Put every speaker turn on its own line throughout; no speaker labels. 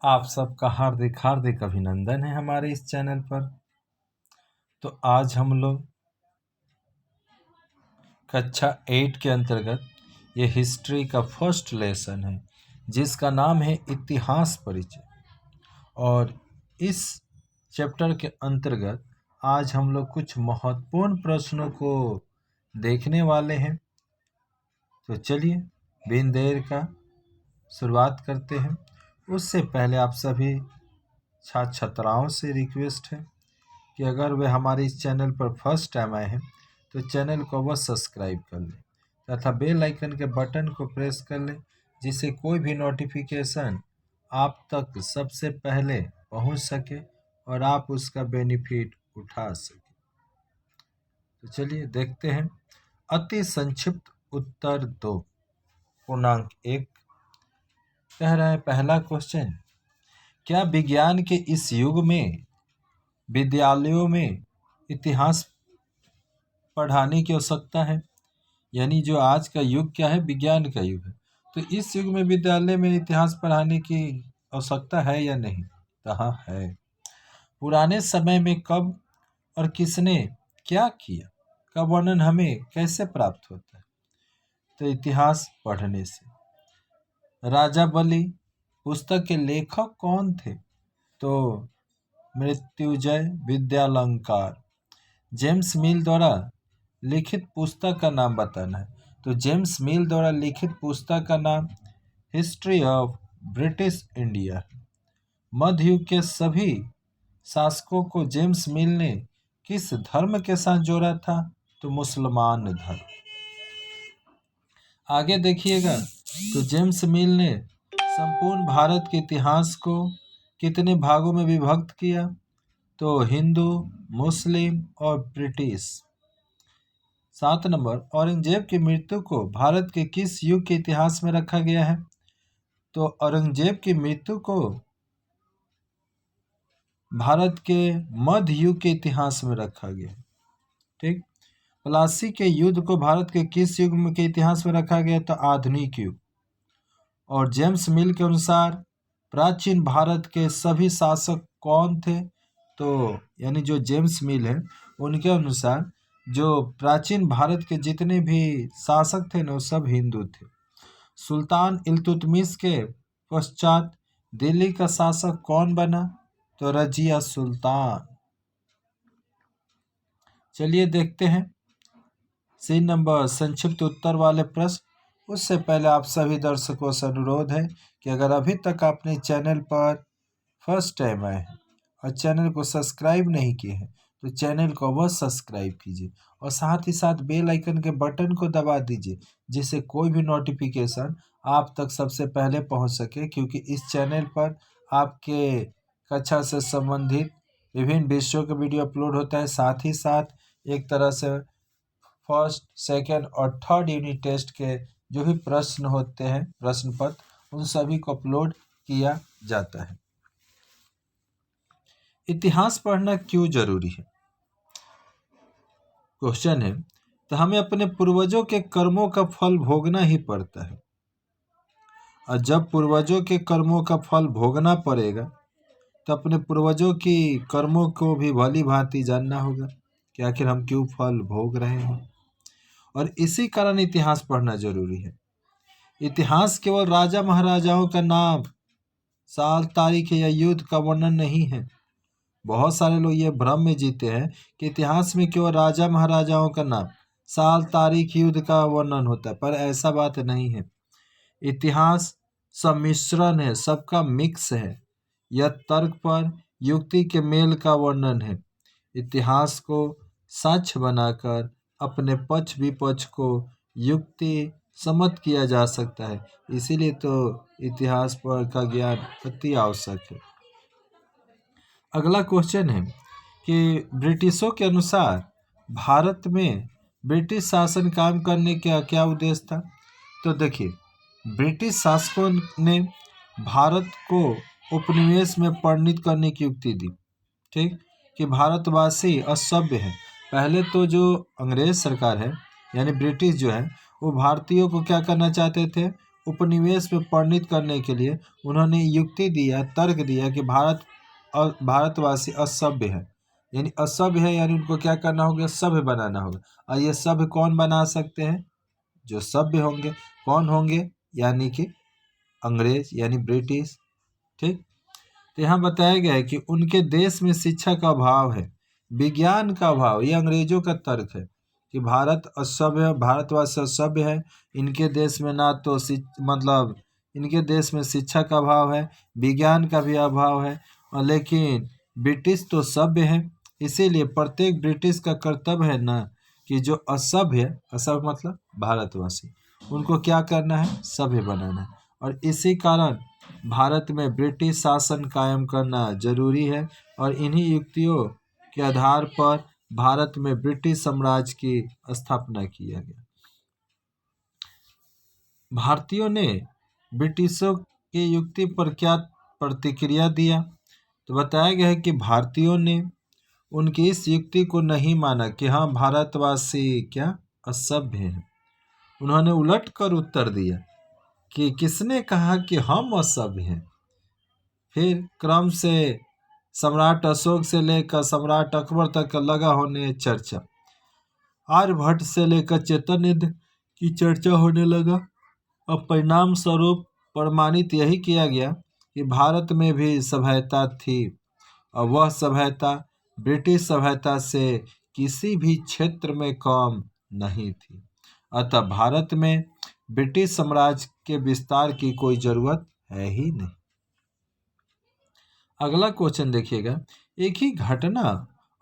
आप सबका हार्दिक हार्दिक अभिनंदन है हमारे इस चैनल पर। तो आज हम लोग कक्षा 8 के अंतर्गत ये हिस्ट्री का फर्स्ट लेसन है जिसका नाम है इतिहास परिचय। और इस चैप्टर के अंतर्गत आज हम लोग कुछ महत्वपूर्ण प्रश्नों को देखने वाले हैं। तो चलिए बिन देर का शुरुआत करते हैं। उससे पहले आप सभी छात्र छात्राओं से रिक्वेस्ट है कि अगर वे हमारे इस चैनल पर फर्स्ट टाइम आए हैं तो चैनल को अवश्य सब्सक्राइब कर लें तथा बेल आइकन के बटन को प्रेस कर लें, जिससे कोई भी नोटिफिकेशन आप तक सबसे पहले पहुंच सके और आप उसका बेनिफिट उठा सकें। तो चलिए देखते हैं। अति संक्षिप्त उत्तर 2 पूर्णांक 1 कह रहा है, पहला क्वेश्चन, क्या विज्ञान के इस युग में विद्यालयों में इतिहास पढ़ाने की आवश्यकता है? यानी जो आज का युग क्या है, विज्ञान का युग है, तो इस युग में विद्यालय में इतिहास पढ़ाने की आवश्यकता है या नहीं? तो हाँ है। पुराने समय में कब और किसने क्या किया का वर्णन हमें कैसे प्राप्त होता है? तो इतिहास पढ़ने से। राजा बलि पुस्तक के लेखक कौन थे? तो मृत्युंजय विद्यालंकार। जेम्स मिल द्वारा लिखित पुस्तक का नाम बताना है। तो जेम्स मिल द्वारा लिखित पुस्तक का नाम हिस्ट्री ऑफ ब्रिटिश इंडिया। मध्य युग के सभी शासकों को जेम्स मिल ने किस धर्म के साथ जोड़ा था? तो मुसलमान धर्म। आगे देखिएगा, तो जेम्स मिल ने संपूर्ण भारत के इतिहास को कितने भागों में विभक्त किया? तो हिंदू, मुस्लिम और ब्रिटिश। 7 नंबर, औरंगजेब की मृत्यु को भारत के किस युग के इतिहास में रखा गया है? तो औरंगजेब की मृत्यु को भारत के मध्य युग के इतिहास में रखा गया है। ठीक। प्लासी के युद्ध को भारत के किस युग के इतिहास में रखा गया? तो आधुनिक युग। और जेम्स मिल के अनुसार प्राचीन भारत के सभी शासक कौन थे? तो यानी जो जेम्स मिल है उनके अनुसार जो प्राचीन भारत के जितने भी शासक थे ना, वो सब हिंदू थे। सुल्तान इल्तुतमिश के पश्चात दिल्ली का शासक कौन बना? तो रजिया सुल्तान। चलिए देखते हैं 3 नंबर संक्षिप्त उत्तर वाले प्रश्न। उससे पहले आप सभी दर्शकों से अनुरोध है कि अगर अभी तक आपने चैनल पर फर्स्ट टाइम आए हैं और चैनल को सब्सक्राइब नहीं किए हैं तो चैनल को अवश्य सब्सक्राइब कीजिए और साथ ही साथ बेल आइकन के बटन को दबा दीजिए, जिससे कोई भी नोटिफिकेशन आप तक सबसे पहले पहुंच सके, क्योंकि इस चैनल पर आपके कक्षा से संबंधित विभिन्न विषयों का वीडियो अपलोड होता है। साथ ही साथ एक तरह से फर्स्ट, सेकेंड और थर्ड यूनिट टेस्ट के जो भी प्रश्न होते हैं, प्रश्न पत्र, उन सभी को अपलोड किया जाता है। इतिहास पढ़ना क्यों जरूरी है? क्वेश्चन है, तो हमें अपने पूर्वजों के कर्मों का फल भोगना ही पड़ता है, और जब पूर्वजों के कर्मों का फल भोगना पड़ेगा तो अपने पूर्वजों की कर्मों को भी भली भांति जानना होगा कि आखिर हम क्यों फल भोग रहे हैं, और इसी कारण इतिहास पढ़ना जरूरी है। इतिहास केवल राजा महाराजाओं का नाम, साल, तारीख या युद्ध का वर्णन नहीं है। बहुत सारे लोग ये भ्रम में जीते हैं कि इतिहास में केवल राजा महाराजाओं का नाम, साल, तारीख, युद्ध का वर्णन होता है, पर ऐसा बात नहीं है। इतिहास सम्मिश्रण है, सबका मिक्स है। यह तर्क पर युक्ति के मेल का वर्णन है। इतिहास को साक्ष्य बनाकर अपने पक्ष विपक्ष को युक्ति सम्मत किया जा सकता है, इसीलिए तो इतिहास पर का ज्ञान अति आवश्यक है। अगला क्वेश्चन है कि ब्रिटिशों के अनुसार भारत में ब्रिटिश शासन काम करने का क्या उद्देश्य था? तो देखिए, ब्रिटिश शासकों ने भारत को उपनिवेश में परिणत करने की युक्ति दी। ठीक, कि भारतवासी असभ्य है। पहले तो जो अंग्रेज सरकार है यानी ब्रिटिश जो है, वो भारतीयों को क्या करना चाहते थे? उपनिवेश में परिणित करने के लिए उन्होंने युक्ति दिया, तर्क दिया कि भारतवासी असभ्य है, यानी असभ्य है, यानी उनको क्या करना होगा, सभ्य बनाना होगा। और ये सभ्य कौन बना सकते हैं, जो सभ्य होंगे। कौन होंगे, यानी कि अंग्रेज, यानी ब्रिटिश। ठीक, तो यहाँ बताया गया है कि उनके देश में शिक्षा का अभाव है, विज्ञान का अभाव। ये अंग्रेजों का तर्क है कि भारत असभ्य, भारतवासी असभ्य है, इनके देश में ना तो मतलब इनके देश में शिक्षा का अभाव है, विज्ञान का भी अभाव है, और लेकिन ब्रिटिश तो सभ्य है। इसीलिए प्रत्येक ब्रिटिश का कर्तव्य है ना कि जो असभ्य, असभ्य मतलब भारतवासी, उनको क्या करना है, सभ्य बनाना है। और इसी कारण भारत में ब्रिटिश शासन कायम करना जरूरी है, और इन्हीं युक्तियों के आधार पर भारत में ब्रिटिश साम्राज्य की स्थापना किया गया। भारतीयों ने ब्रिटिशों की युक्ति पर क्या प्रतिक्रिया दिया, तो बताया गया है कि भारतीयों ने उनकी इस युक्ति को नहीं माना कि हाँ, भारतवासी क्या असभ्य हैं। उन्होंने उलट कर उत्तर दिया कि किसने कहा कि हम असभ्य हैं। फिर क्रम से सम्राट अशोक से लेकर सम्राट अकबर तक लगा होने चर्चा, आर्यभट्ट से लेकर चैतन्य की चर्चा होने लगा। अब परिणाम स्वरूप प्रमाणित यही किया गया कि भारत में भी सभ्यता थी, और वह सभ्यता ब्रिटिश सभ्यता से किसी भी क्षेत्र में कम नहीं थी। अतः भारत में ब्रिटिश साम्राज्य के विस्तार की कोई जरूरत है ही नहीं। अगला क्वेश्चन देखिएगा, एक ही घटना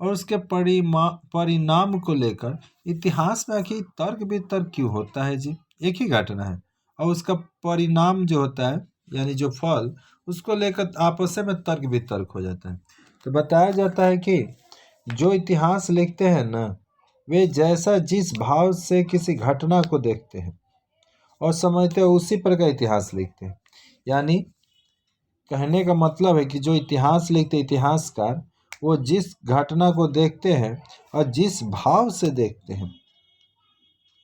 और उसके परिणाम को लेकर इतिहास में आखिर तर्क वितर्क क्यों होता है जी। एक ही घटना है और उसका परिणाम जो होता है, यानी जो फल, उसको लेकर आपस में तर्क वितर्क हो जाता है। तो बताया जाता है कि जो इतिहास लिखते हैं ना, वे जैसा जिस भाव से किसी घटना को देखते हैं और समझते हैं, उसी पर का इतिहास लिखते हैं। यानी कहने का मतलब है कि जो इतिहास लिखते इतिहासकार, वो जिस घटना को देखते हैं और जिस भाव से देखते हैं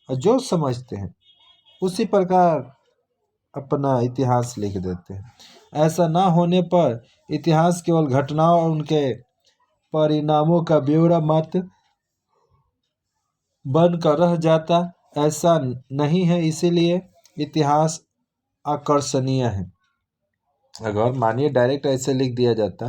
और जो समझते हैं, उसी प्रकार अपना इतिहास लिख देते हैं। ऐसा ना होने पर इतिहास केवल घटनाओं और उनके परिणामों का ब्यौरा मात्र बनकर रह जाता। ऐसा नहीं है, इसीलिए इतिहास आकर्षणीय है। अगर मानिए डायरेक्ट ऐसे लिख दिया जाता,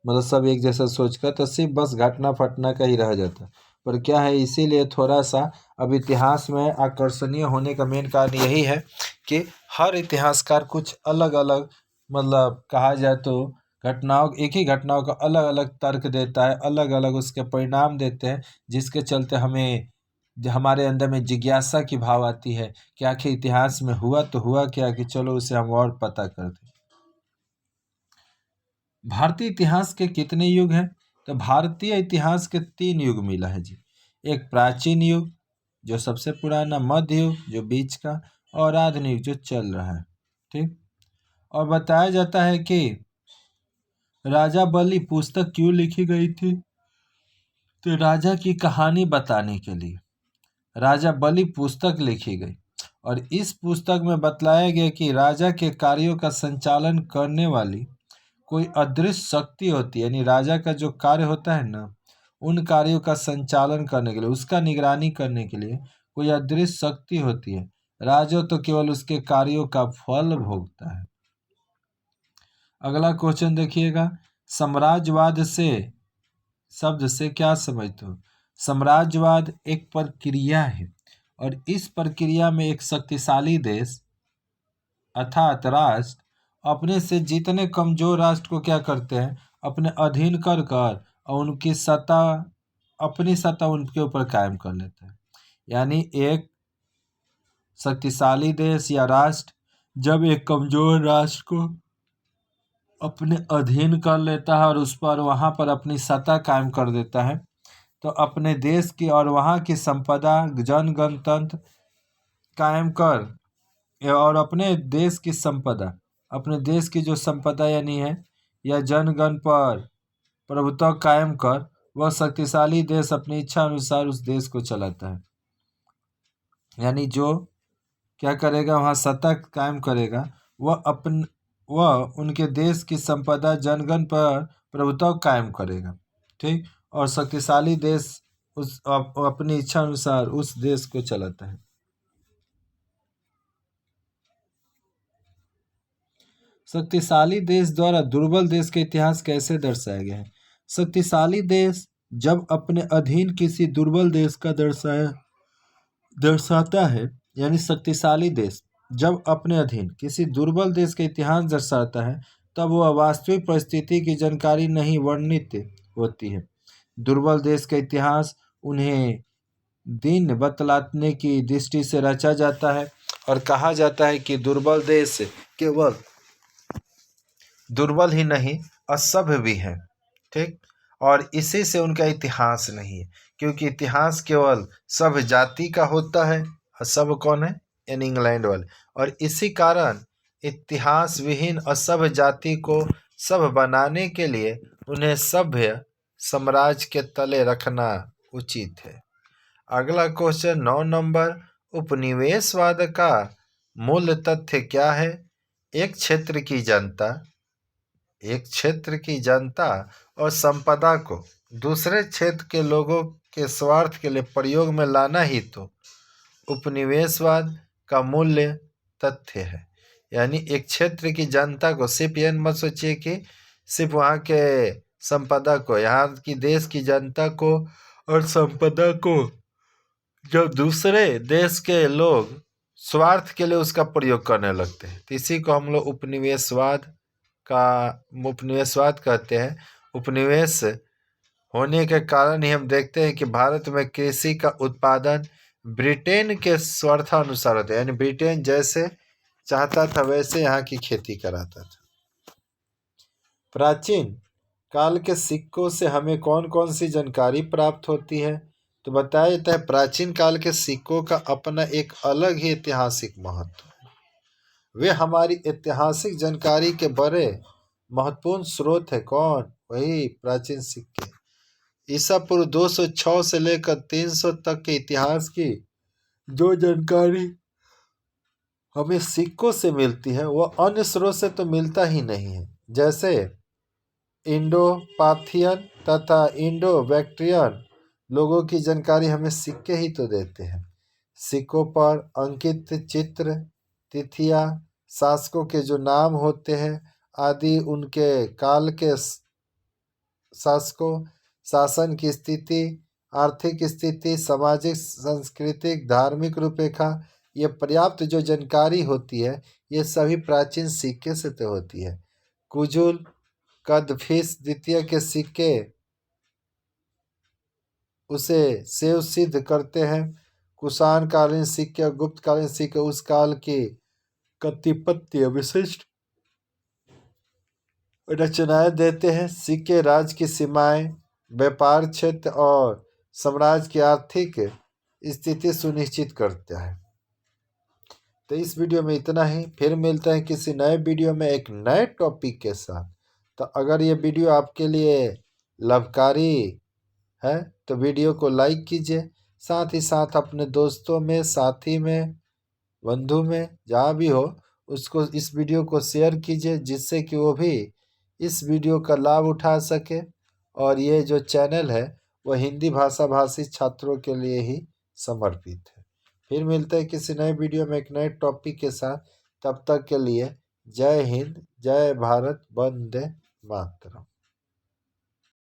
मतलब सब एक जैसा सोचकर, तो सिर्फ बस घटना फटना का ही रह जाता। पर क्या है, इसीलिए थोड़ा सा अब इतिहास में आकर्षणीय होने का मेन कारण यही है कि हर इतिहासकार कुछ अलग अलग, मतलब कहा जाए तो घटनाओं, एक ही घटनाओं का अलग अलग तर्क देता है, अलग अलग उसके परिणाम देते हैं, जिसके चलते हमें हमारे अंदर में जिज्ञासा की भाव आती है कि आखिर इतिहास में हुआ तो हुआ क्या, कि चलो उसे हम और पता करते। भारतीय इतिहास के कितने युग हैं, तो भारतीय इतिहास के 3 युग मिला है जी। एक प्राचीन युग जो सबसे पुराना, मध्य युग जो बीच का, और आधुनिक युग जो चल रहा है। ठीक, और बताया जाता है कि राजा बलि पुस्तक क्यों लिखी गई थी, तो राजा की कहानी बताने के लिए राजा बलि पुस्तक लिखी गई। और इस पुस्तक में बतलाया गया कि राजा के कार्यों का संचालन करने वाली कोई अदृश्य शक्ति होती है, यानी राजा का जो कार्य होता है ना, उन कार्यों का संचालन करने के लिए, उसका निगरानी करने के लिए कोई अदृश्य शक्ति होती है। राजा तो केवल उसके कार्यों का फल भोगता है। अगला क्वेश्चन देखिएगा, साम्राज्यवाद से शब्द से क्या समझते हो। साम्राज्यवाद एक प्रक्रिया है, और इस प्रक्रिया में एक शक्तिशाली देश अर्थात राष्ट्र अपने से जितने कमजोर राष्ट्र को क्या करते हैं, अपने अधीन कर कर और उनकी सत्ता, अपनी सत्ता उनके ऊपर कायम कर लेता है। यानी एक शक्तिशाली देश या राष्ट्र जब एक कमजोर राष्ट्र को अपने अधीन कर लेता है और उस पर वहाँ पर अपनी सत्ता कायम कर देता है, तो अपने देश की और वहाँ की संपदा, जन गणतंत्र कायम कर, और अपने देश की संपदा, अपने देश की जो संपदा यानी है, या जनगण पर प्रभुत्व कायम कर, वह शक्तिशाली देश अपनी इच्छा अनुसार उस देश को चलाता है। यानी जो क्या करेगा, वहाँ सत्ता कायम करेगा, वह उनके देश की संपदा जनगण पर प्रभुत्व कायम करेगा। ठीक। और शक्तिशाली देश अपनी इच्छा अनुसार उस देश को चलाता है। शक्तिशाली देश द्वारा दुर्बल देश का इतिहास कैसे दर्शाया गया है? शक्तिशाली देश जब अपने अधीन किसी दुर्बल देश का दर्शाता है, यानी शक्तिशाली देश जब अपने अधीन किसी दुर्बल देश का इतिहास दर्शाता है, तब वह वास्तविक परिस्थिति की जानकारी नहीं वर्णित होती है। दुर्बल देश का इतिहास उन्हें दिन बतलाने की दृष्टि से रचा जाता है और कहा जाता है कि दुर्बल देश केवल दुर्बल ही नहीं, असभ्य भी है। ठीक। और इसी से उनका इतिहास नहीं है, क्योंकि इतिहास केवल सभ्य जाति का होता है। असभ्य कौन है? यानी इंग्लैंड वाले। और इसी कारण इतिहास विहीन असभ्य जाति को सभ्य बनाने के लिए उन्हें सभ्य साम्राज्य के तले रखना उचित है। अगला क्वेश्चन 9 नंबर, उपनिवेशवाद का मूल तथ्य क्या है? एक क्षेत्र की जनता और संपदा को दूसरे क्षेत्र के लोगों के स्वार्थ के लिए प्रयोग में लाना ही तो उपनिवेशवाद का मूल्य तथ्य है। यानी एक क्षेत्र की जनता को, सिर्फ ये मत सोचिए कि सिर्फ वहाँ के संपदा को, यहाँ की देश की जनता को और संपदा को जो दूसरे देश के लोग स्वार्थ के लिए उसका प्रयोग करने लगते हैं, तो इसी को हम लोग उपनिवेशवाद कहते हैं। उपनिवेश होने के कारण ही हम देखते हैं कि भारत में कृषि का उत्पादन ब्रिटेन के स्वार्थानुसार होता है, यानी ब्रिटेन जैसे चाहता था वैसे यहाँ की खेती कराता था। प्राचीन काल के सिक्कों से हमें कौन कौन सी जानकारी प्राप्त होती है? तो बताया जाता है प्राचीन काल के सिक्कों का अपना एक अलग ही ऐतिहासिक महत्व है। वे हमारी ऐतिहासिक जानकारी के बड़े महत्वपूर्ण स्रोत है। कौन? वही प्राचीन सिक्के। ईसा पूर्व 206 से लेकर 300 तक के इतिहास की जो जानकारी हमें सिक्कों से मिलती है वह अन्य स्रोत से तो मिलता ही नहीं है। जैसे इंडो पार्थियन तथा इंडो बैक्ट्रियन लोगों की जानकारी हमें सिक्के ही तो देते हैं। सिक्कों पर अंकित चित्र, तिथियां, शासकों के जो नाम होते हैं आदि, उनके काल के शासकों, शासन की स्थिति, आर्थिक स्थिति, सामाजिक, सांस्कृतिक, धार्मिक रूपरेखा, ये पर्याप्त जो जानकारी होती है ये सभी प्राचीन सिक्के से तो होती है। कुजुल कदफिस द्वितीय के सिक्के उसे सेव सिद्ध करते हैं। कुषाण कालीन सिक्के, गुप्त कालीन सिक्के उस काल की कतिपत्य विशिष्ट रचनाएं देते हैं। सिक्के राज्य की सीमाएं, व्यापार क्षेत्र और साम्राज्य की आर्थिक स्थिति सुनिश्चित करता है। तो इस वीडियो में इतना ही, फिर मिलते हैं किसी नए वीडियो में एक नए टॉपिक के साथ। तो अगर ये वीडियो आपके लिए लाभकारी है तो वीडियो को लाइक कीजिए, साथ ही साथ अपने दोस्तों में, साथी में, बंधु में, जहाँ भी हो उसको इस वीडियो को शेयर कीजिए, जिससे कि वो भी इस वीडियो का लाभ उठा सके। और ये जो चैनल है वह हिंदी भाषा भाषी छात्रों के लिए ही समर्पित है। फिर मिलते हैं किसी नए वीडियो में एक नए टॉपिक के साथ। तब तक के लिए जय हिंद, जय भारत, वंदे मातरम।